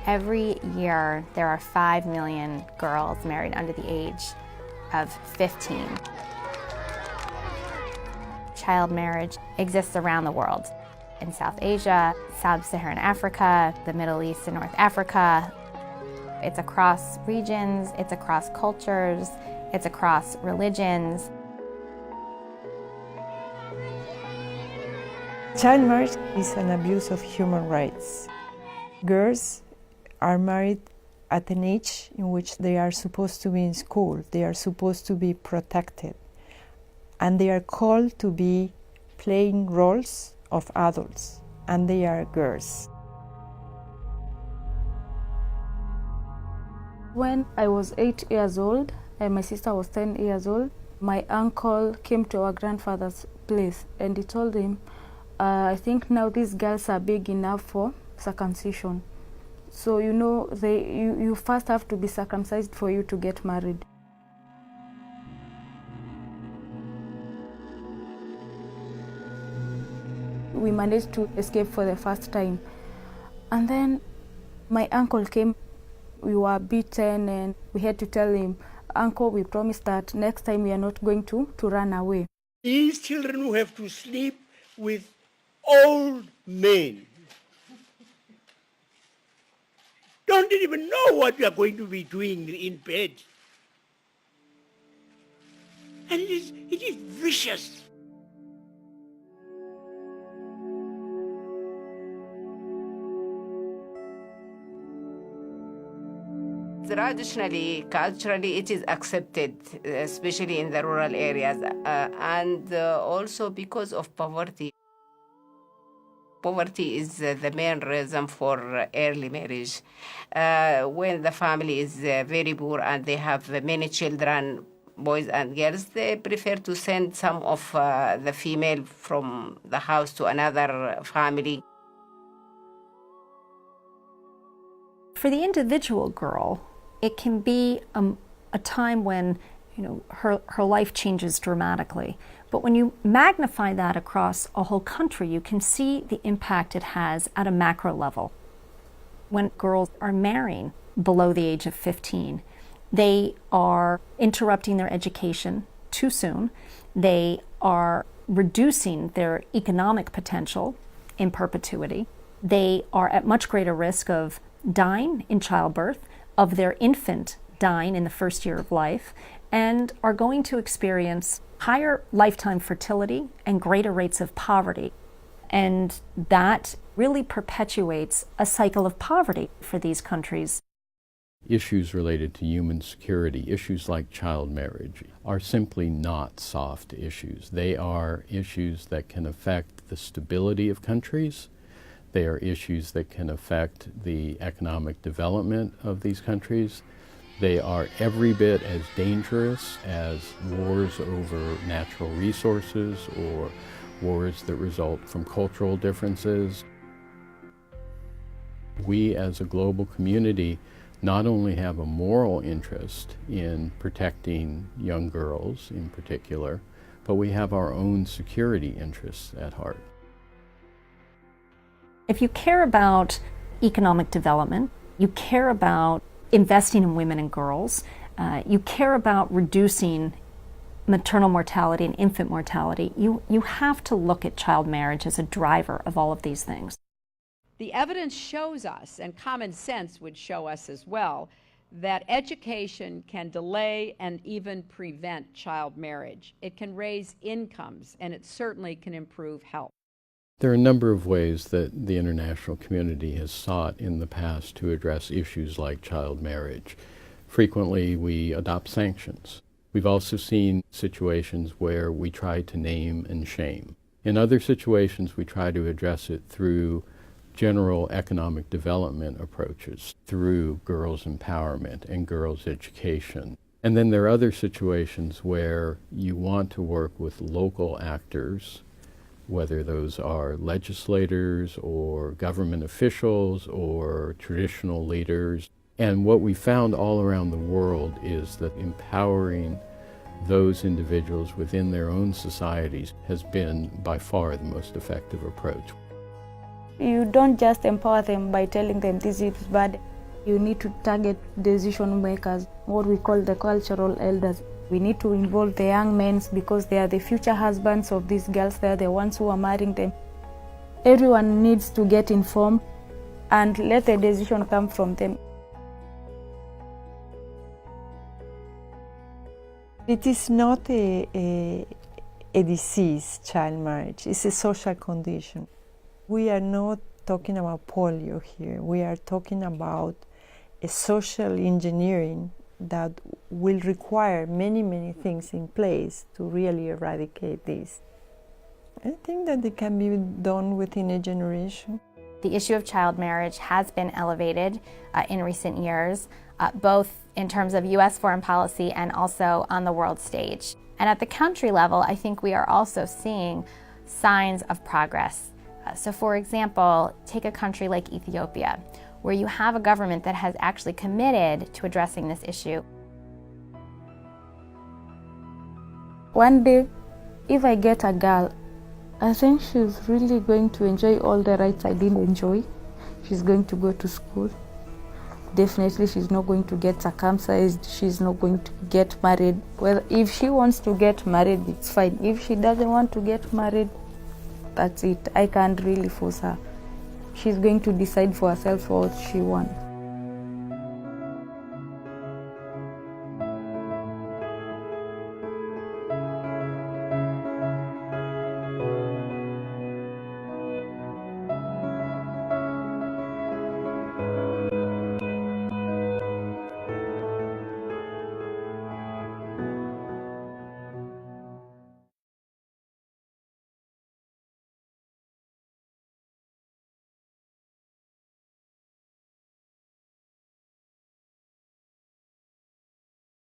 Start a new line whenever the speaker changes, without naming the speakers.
Every year, there are 5 million girls married under the age of 15. Child marriage exists around the world. In South Asia, Sub-Saharan Africa, the Middle East and North Africa. It's across regions, it's across cultures, it's across religions.
Child marriage is an abuse of human rights. Girls are married at an age in which they are supposed to be in school, they are supposed to be protected, and they are called to be playing roles of adults, and they are girls.
When I was 8 years old and my sister was 10 years old, my uncle came to our grandfather's place and he told him, I think now these girls are big enough for circumcision. So you know, you first have to be circumcised for you to get married. We managed to escape for the first time. And then my uncle came. We were beaten and we had to tell him, Uncle, we promised that next time we are not going to run away.
These children who have to sleep with old men don't even know what we are going to be doing in bed. And it is vicious.
Traditionally, culturally, it is accepted, especially in the rural areas, and also because of poverty. Poverty is the main reason for early marriage. When the family is very poor and they have many children, boys and girls, they prefer to send some of the female from the house to another family.
For the individual girl, it can be a time when, you know, her life changes dramatically. But when you magnify that across a whole country, you can see the impact it has at a macro level. When girls are marrying below the age of 15, they are interrupting their education too soon. They are reducing their economic potential in perpetuity. They are at much greater risk of dying in childbirth, of their infant dying in the first year of life, and are going to experience higher lifetime fertility and greater rates of poverty. And that really perpetuates a cycle of poverty for these countries.
Issues related to human security, issues like child marriage, are simply not soft issues. They are issues that can affect the stability of countries. They are issues that can affect the economic development of these countries. They are every bit as dangerous as wars over natural resources or wars that result from cultural differences. We as a global community not only have a moral interest in protecting young girls in particular, but we have our own security interests at heart.
If you care about economic development, you care about investing in women and girls, you care about reducing maternal mortality and infant mortality, you have to look at child marriage as a driver of all of these things.
The evidence shows us, and common sense would show us as well, that education can delay and even prevent child marriage. It can raise incomes, and it certainly can improve health.
There are a number of ways that the international community has sought in the past to address issues like child marriage. Frequently, we adopt sanctions. We've also seen situations where we try to name and shame. In other situations, we try to address it through general economic development approaches, through girls' empowerment and girls' education. And then there are other situations where you want to work with local actors, whether those are legislators or government officials or traditional leaders. And what we found all around the world is that empowering those individuals within their own societies has been by far the most effective approach.
You don't just empower them by telling them this is bad. You need to target decision makers, what we call the cultural elders. We need to involve the young men because they are the future husbands of these girls. They are the ones who are marrying them. Everyone needs to get informed and let the decision come from them.
It is not a disease, child marriage. It's a social condition. We are not talking about polio here. We are talking about a social engineering that will require many, many things in place to really eradicate this. I think that it can be done within a generation.
The issue of child marriage has been elevated in recent years, both in terms of U.S. foreign policy and also on the world stage. And at the country level, I think we are also seeing signs of progress. So for example, take a country like Ethiopia, where you have a government that has actually committed to addressing this issue.
One day, if I get a girl, I think she's really going to enjoy all the rights I didn't enjoy. She's going to go to school. Definitely she's not going to get circumcised. She's not going to get married. Well, if she wants to get married, it's fine. If she doesn't want to get married, that's it. I can't really force her. She's going to decide for herself what she wants.